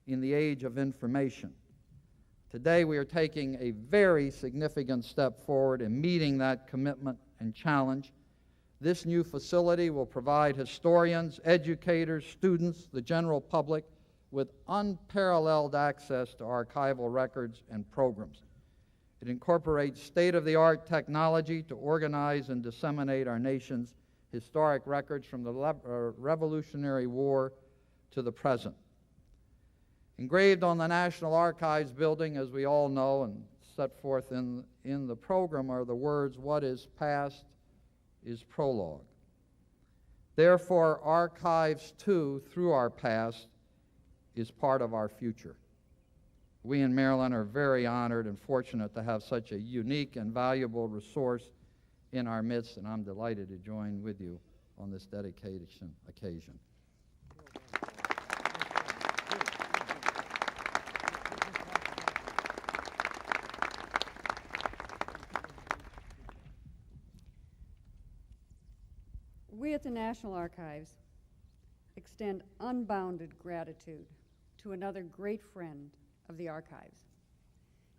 in the age of information. Today, we are taking a very significant step forward in meeting that commitment and challenge. This new facility will provide historians, educators, students, the general public with unparalleled access to archival records and programs. It incorporates state-of-the-art technology to organize and disseminate our nation's historic records from the Revolutionary War to the present. Engraved on the National Archives building, as we all know and set forth in the program, are the words, "What is past is prologue." Therefore, archives too, through our past, is part of our future. We in Maryland are very honored and fortunate to have such a unique and valuable resource in our midst, and I'm delighted to join with you on this dedication occasion. We at the National Archives extend unbounded gratitude to another great friend of the archives.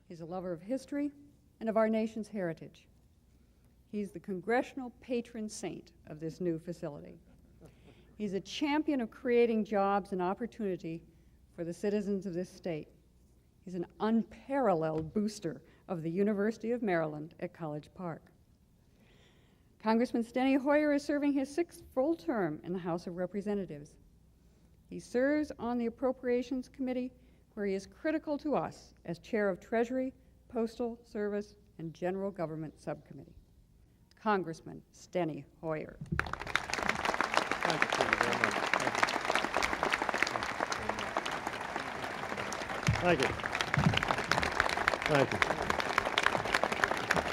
He's a lover of history and of our nation's heritage. He's the congressional patron saint of this new facility. He's a champion of creating jobs and opportunity for the citizens of this state. He's an unparalleled booster of the University of Maryland at College Park. Congressman Steny Hoyer is serving his 6th full term in the House of Representatives. He serves on the Appropriations Committee, where he is critical to us as chair of Treasury, Postal Service, and General Government Subcommittee. Congressman Steny Hoyer. Thank you very much. Thank you. Thank you.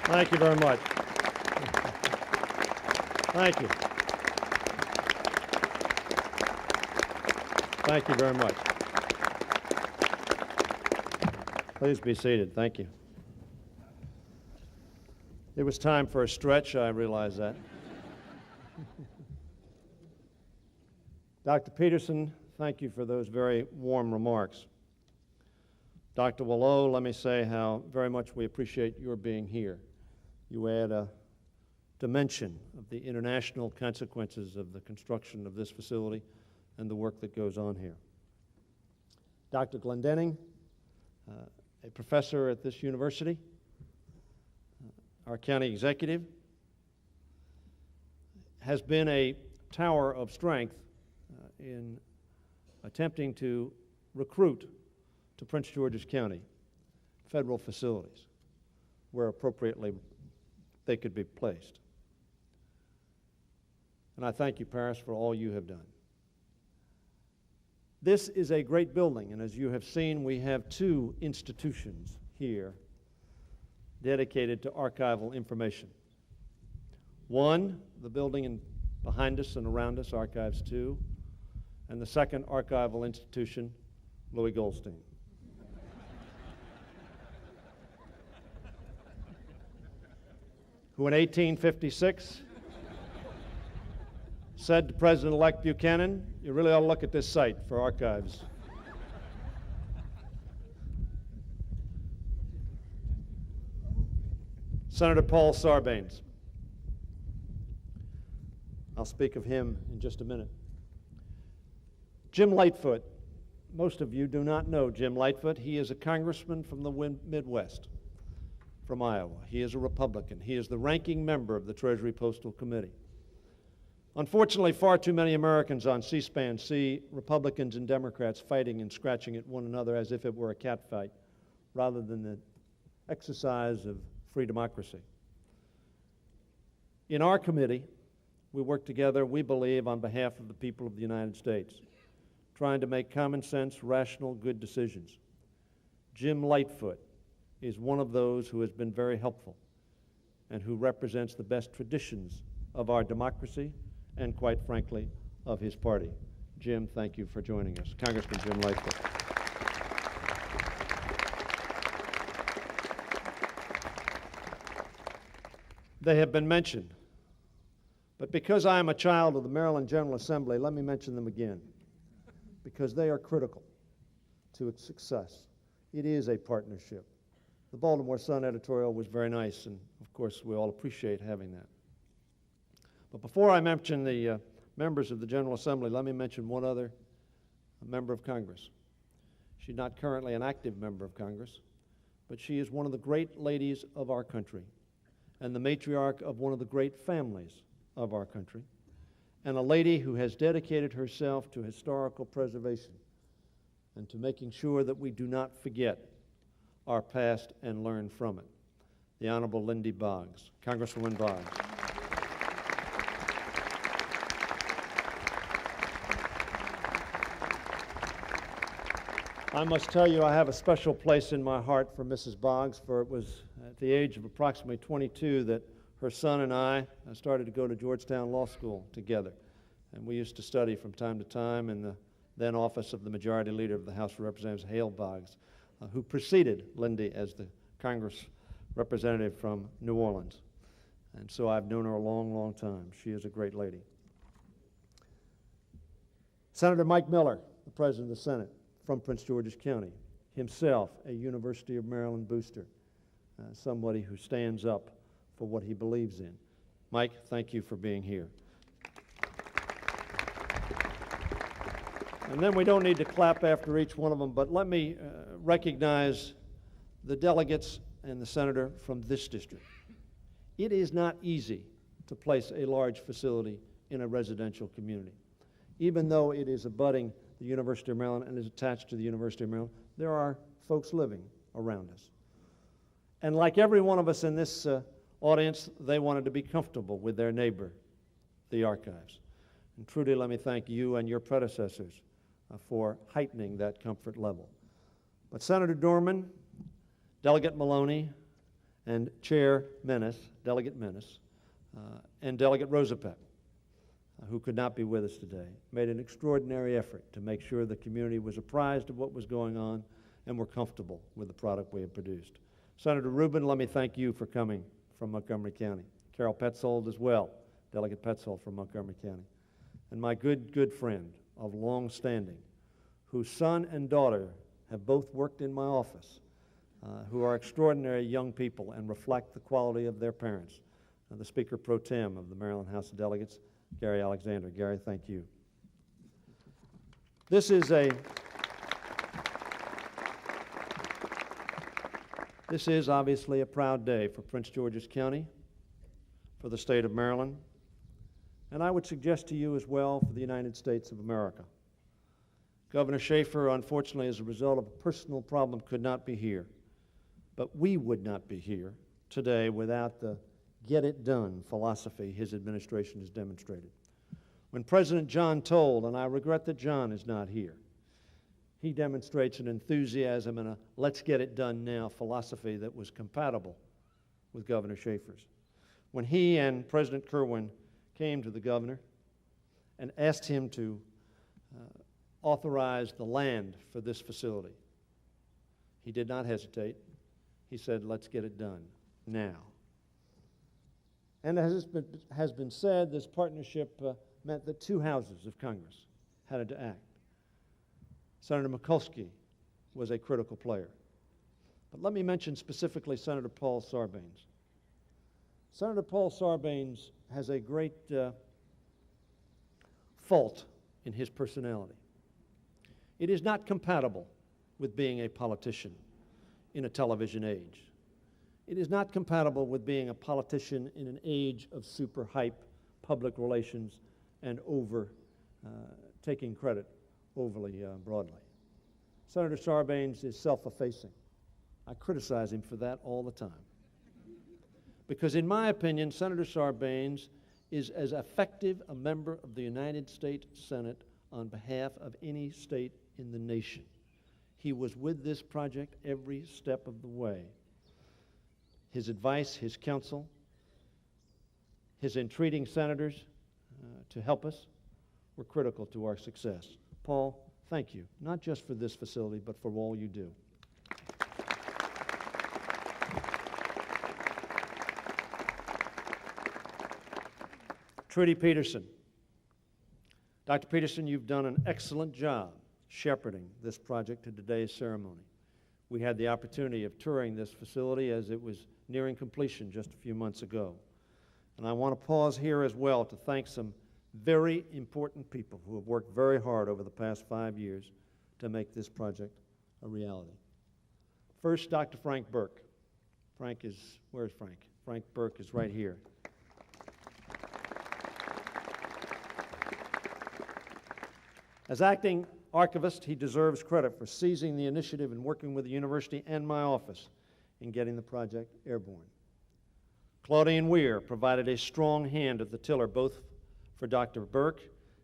Thank you very much. Thank you. Thank you very much. Please be seated. Thank you. It was time for a stretch, I realize that. Dr. Peterson, thank you for those very warm remarks. Dr. Wallot, let me say how very much we appreciate your being here. You add a dimension of the international consequences of the construction of this facility and the work that goes on here. Dr. Glendenning, a professor at this university, our county executive, has been a tower of strength in attempting to recruit to Prince George's County federal facilities where appropriately they could be placed. And I thank you, Paris, for all you have done. This is a great building, and as you have seen, we have 2 institutions here dedicated to archival information. One, the building behind us and around us, Archives 2, and the second archival institution, Louis Goldstein. Who in 1856 said to President-elect Buchanan, "You really ought to look at this site for archives." Senator Paul Sarbanes. I'll speak of him in just a minute. Jim Lightfoot. Most of you do not know Jim Lightfoot. He is a congressman from the Midwest, from Iowa. He is a Republican. He is the ranking member of the Treasury Postal Committee. Unfortunately, far too many Americans on C-SPAN see Republicans and Democrats fighting and scratching at one another as if it were a cat fight, rather than the exercise of free democracy. In our committee, we work together, we believe, on behalf of the people of the United States, trying to make common sense, rational, good decisions. Jim Lightfoot is one of those who has been very helpful and who represents the best traditions of our democracy and, quite frankly, of his party. Jim, thank you for joining us. Congressman Jim Lightfoot. They have been mentioned, but because I am a child of the Maryland General Assembly, let me mention them again, because they are critical to its success. It is a partnership. The Baltimore Sun editorial was very nice, and of course we all appreciate having that. But before I mention the members of the General Assembly, let me mention one other member of Congress. She's not currently an active member of Congress, but she is one of the great ladies of our country and the matriarch of one of the great families of our country, and a lady who has dedicated herself to historical preservation and to making sure that we do not forget our past and learn from it. The Honorable Lindy Boggs, Congresswoman Boggs. I must tell you, I have a special place in my heart for Mrs. Boggs, for it was at the age of approximately 22 that her son and I started to go to Georgetown Law School together. And we used to study from time to time in the then office of the Majority Leader of the House of Representatives, Hale Boggs, who preceded Lindy as the Congress representative from New Orleans. And so I've known her a long, long time. She is a great lady. Senator Mike Miller, the President of the Senate, from Prince George's County, himself a University of Maryland booster, somebody who stands up for what he believes in. Mike, thank you for being here. And then we don't need to clap after each one of them, but let me recognize the delegates and the senator from this district. It is not easy to place a large facility in a residential community. Even though it is abutting the University of Maryland and is attached to the University of Maryland, there are folks living around us. And like every one of us in this audience, they wanted to be comfortable with their neighbor, the archives. And truly, let me thank you and your predecessors for heightening that comfort level. But Senator Dorman, Delegate Maloney, and Chair Menace, Delegate Menace, and Delegate Rosapek, who could not be with us today, made an extraordinary effort to make sure the community was apprised of what was going on and were comfortable with the product we had produced. Senator Rubin, let me thank you for coming from Montgomery County. Carol Petzold as well, Delegate Petzold from Montgomery County. And my good friend of long standing, whose son and daughter have both worked in my office, who are extraordinary young people and reflect the quality of their parents, the Speaker Pro Tem of the Maryland House of Delegates, Gary Alexander. Gary, thank you. This is obviously a proud day for Prince George's County, for the state of Maryland, and I would suggest to you as well for the United States of America. Governor Schaefer, unfortunately, as a result of a personal problem, could not be here, but we would not be here today without the get it done philosophy his administration has demonstrated. When President John Toll, and I regret that John is not here, he demonstrates an enthusiasm and a let's get it done now philosophy that was compatible with Governor Schaefer's. When he and President Kirwan came to the governor and asked him to authorize the land for this facility, he did not hesitate. He said, let's get it done now. And as has been said, this partnership meant that two houses of Congress had to act. Senator Mikulski was a critical player. But let me mention specifically Senator Paul Sarbanes. Senator Paul Sarbanes has a great fault in his personality. It is not compatible with being a politician in a television age. It is not compatible with being a politician in an age of super hype, public relations, and taking credit overly broadly. Senator Sarbanes is self-effacing. I criticize him for that all the time. Because in my opinion, Senator Sarbanes is as effective a member of the United States Senate on behalf of any state in the nation. He was with this project every step of the way. His advice, his counsel, his entreating senators to help us were critical to our success. Paul, thank you, not just for this facility, but for all you do. Trudy Peterson. Dr. Peterson, you've done an excellent job shepherding this project to today's ceremony. We had the opportunity of touring this facility as it was nearing completion just a few months ago. And I want to pause here as well to thank some very important people who have worked very hard over the past 5 years to make this project a reality. First, Dr. Frank Burke. Where's Frank? Frank Burke is right here. As acting archivist, he deserves credit for seizing the initiative and working with the university and my office in getting the project airborne. Claudine Weir provided a strong hand at the tiller, both for Dr. Burke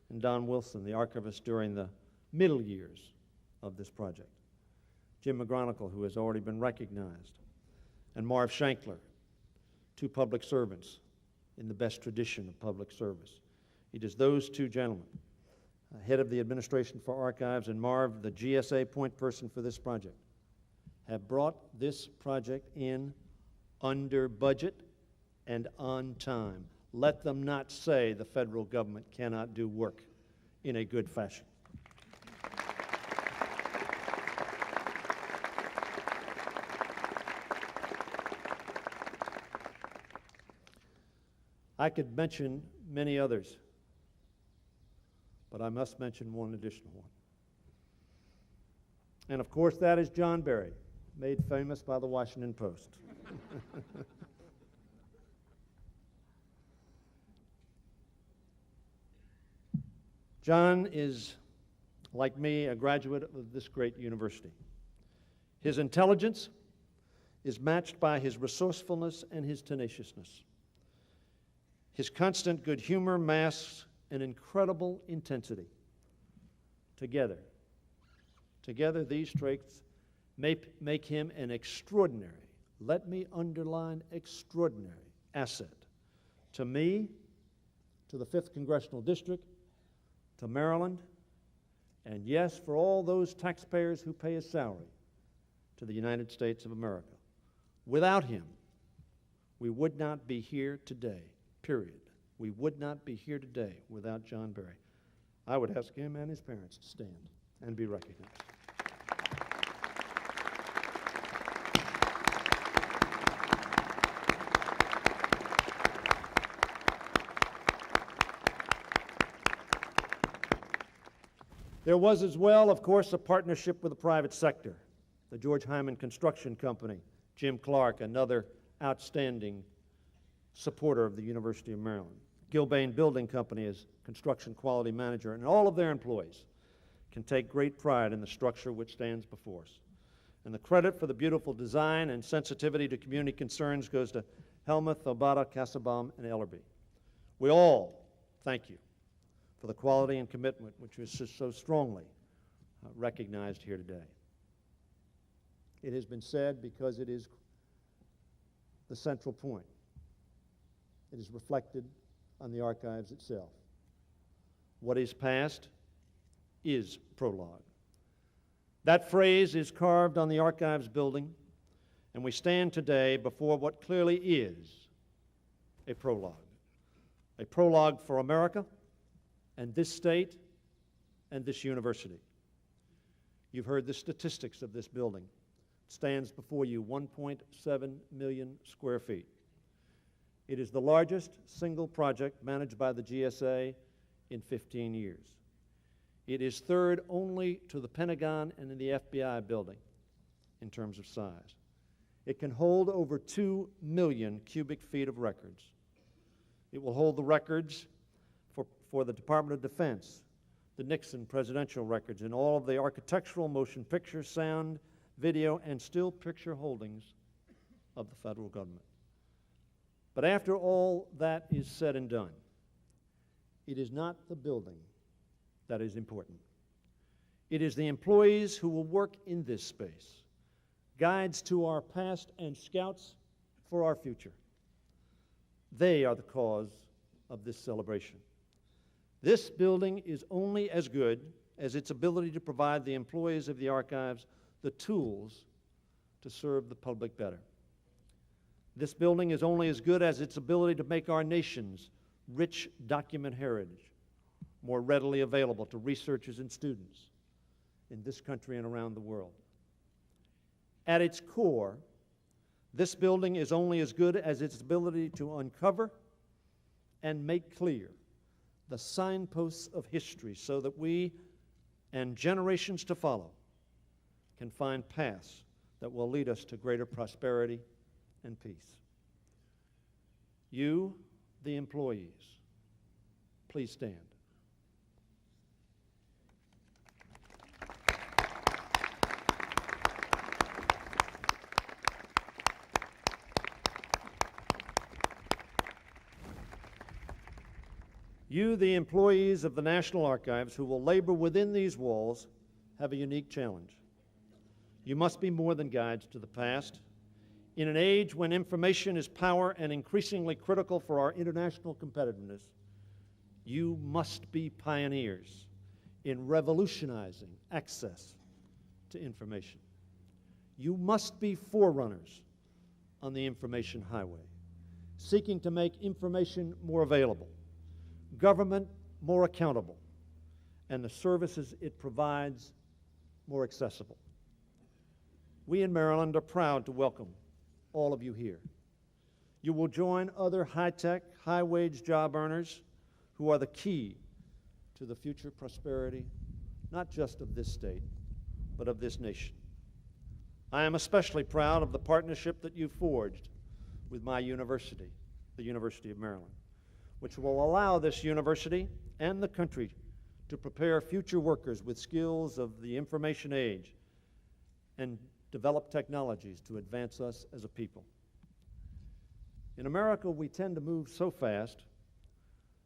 and Don Wilson, the archivist during the middle years of this project. Jim McGronicle, who has already been recognized, and Marv Shankler, two public servants in the best tradition of public service. It is those two gentlemen, head of the Administration for Archives, and Marv, the GSA point person for this project, have brought this project in under budget and on time. Let them not say the federal government cannot do work in a good fashion. I could mention many others, but I must mention one additional one. And of course, that is John Berry, made famous by the Washington Post. John is, like me, a graduate of this great university. His intelligence is matched by his resourcefulness and his tenaciousness. His constant good humor masks an incredible intensity. Together, these traits make him an extraordinary, let me underline extraordinary, asset to me, to the 5th Congressional District, to Maryland, and yes, for all those taxpayers who pay his salary, to the United States of America. Without him, we would not be here today, period. We would not be here today without John Berry. I would ask him and his parents to stand and be recognized. There was as well, of course, a partnership with the private sector. The George Hyman Construction Company, Jim Clark, another outstanding supporter of the University of Maryland. Gilbane Building Company as construction quality manager, and all of their employees can take great pride in the structure which stands before us. And the credit for the beautiful design and sensitivity to community concerns goes to Helmuth, Obata, Kassabaum, and Ellerby. We all thank you for the quality and commitment which was so strongly recognized here today. It has been said because it is the central point. It is reflected on the archives itself. What is past is prologue. That phrase is carved on the archives building, and we stand today before what clearly is a prologue for America and this state and this university. You've heard the statistics of this building. It stands before you 1.7 million square feet. It is the largest single project managed by the GSA in 15 years. It is third only to the Pentagon and the FBI building in terms of size. It can hold over 2 million cubic feet of records. It will hold the records for the Department of Defense, the Nixon presidential records, and all of the architectural, motion picture, sound, video, and still picture holdings of the federal government. But after all that is said and done, it is not the building that is important. It is the employees who will work in this space, guides to our past and scouts for our future. They are the cause of this celebration. This building is only as good as its ability to provide the employees of the archives the tools to serve the public better. This building is only as good as its ability to make our nation's rich document heritage more readily available to researchers and students in this country and around the world. At its core, this building is only as good as its ability to uncover and make clear the signposts of history so that we and generations to follow can find paths that will lead us to greater prosperity and peace. You, the employees, please stand. You, the employees of the National Archives who will labor within these walls, have a unique challenge. You must be more than guides to the past. In an age when information is power and increasingly critical for our international competitiveness, you must be pioneers in revolutionizing access to information. You must be forerunners on the information highway, seeking to make information more available, government more accountable, and the services it provides more accessible. We in Maryland are proud to welcome all of you here. You will join other high-tech, high-wage job earners who are the key to the future prosperity, not just of this state, but of this nation. I am especially proud of the partnership that you've forged with my university, the University of Maryland, which will allow this university and the country to prepare future workers with skills of the information age and develop technologies to advance us as a people. In America, we tend to move so fast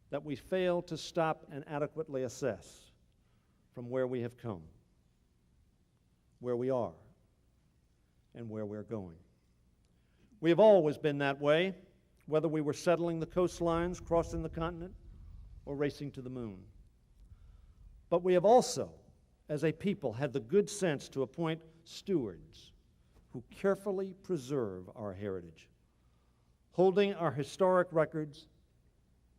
that we fail to stop and adequately assess from where we have come, where we are, and where we're going. We have always been that way, whether we were settling the coastlines, crossing the continent, or racing to the moon. But we have also, as a people, had the good sense to appoint stewards who carefully preserve our heritage, holding our historic records,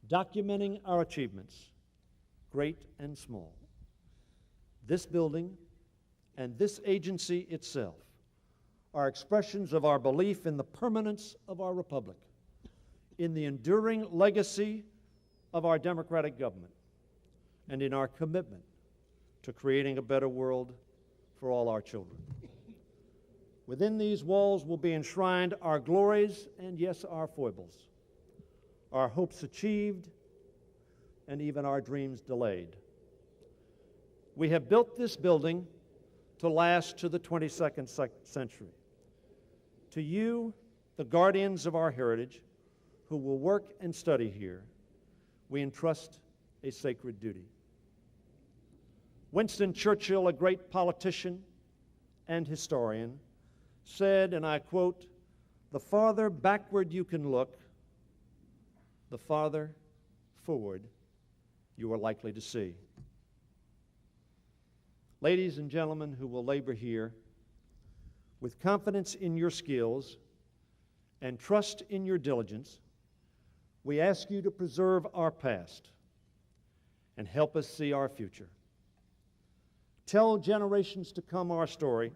documenting our achievements, great and small. This building and this agency itself are expressions of our belief in the permanence of our republic, in the enduring legacy of our democratic government, and in our commitment to creating a better world for all our children. Within these walls will be enshrined our glories and, yes, our foibles, our hopes achieved, and even our dreams delayed. We have built this building to last to the 22nd century. To you, the guardians of our heritage, who will work and study here, we entrust a sacred duty. Winston Churchill, a great politician and historian, said, and I quote, "The farther backward you can look, the farther forward you are likely to see." Ladies and gentlemen who will labor here, with confidence in your skills and trust in your diligence, we ask you to preserve our past and help us see our future. Tell generations to come our story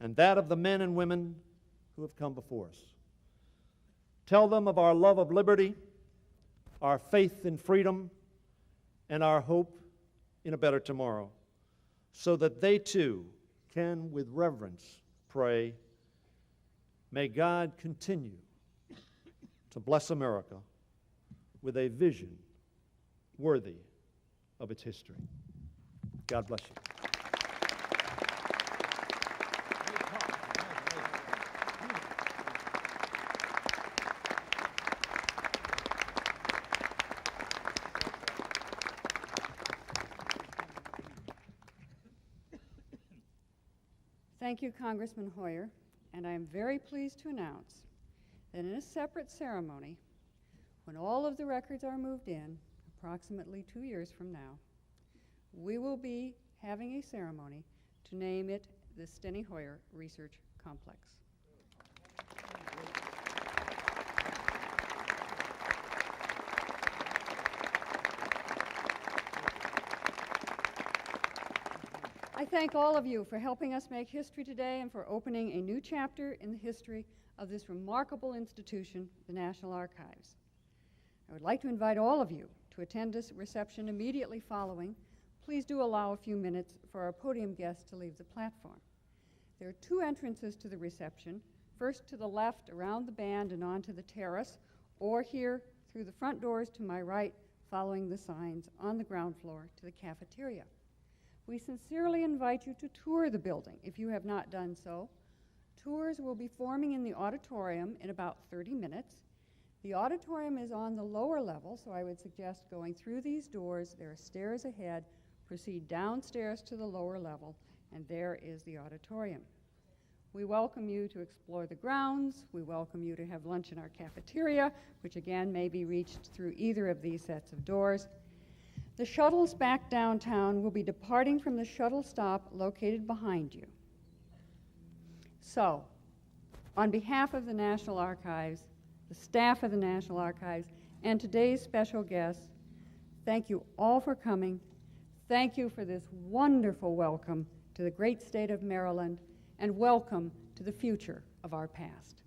and that of the men and women who have come before us. Tell them of our love of liberty, our faith in freedom, and our hope in a better tomorrow, so that they too can, with reverence, pray, may God continue to bless America with a vision worthy of its history. God bless you. Thank you, Congressman Hoyer, and I am very pleased to announce that in a separate ceremony, when all of the records are moved in, approximately 2 years from now, we will be having a ceremony to name it the Steny Hoyer Research Complex. I thank all of you for helping us make history today and for opening a new chapter in the history of this remarkable institution, the National Archives. I would like to invite all of you to attend this reception immediately following. Please do allow a few minutes for our podium guests to leave the platform. There are 2 entrances to the reception, first to the left around the band and onto the terrace, or here through the front doors to my right, following the signs on the ground floor to the cafeteria. We sincerely invite you to tour the building if you have not done so. Tours will be forming in the auditorium in about 30 minutes. The auditorium is on the lower level, so I would suggest going through these doors. There are stairs ahead. Proceed downstairs to the lower level, and there is the auditorium. We welcome you to explore the grounds. We welcome you to have lunch in our cafeteria, which again may be reached through either of these sets of doors. The shuttles back downtown will be departing from the shuttle stop located behind you. So, on behalf of the National Archives, the staff of the National Archives, and today's special guests, thank you all for coming. Thank you for this wonderful welcome to the great state of Maryland, and welcome to the future of our past.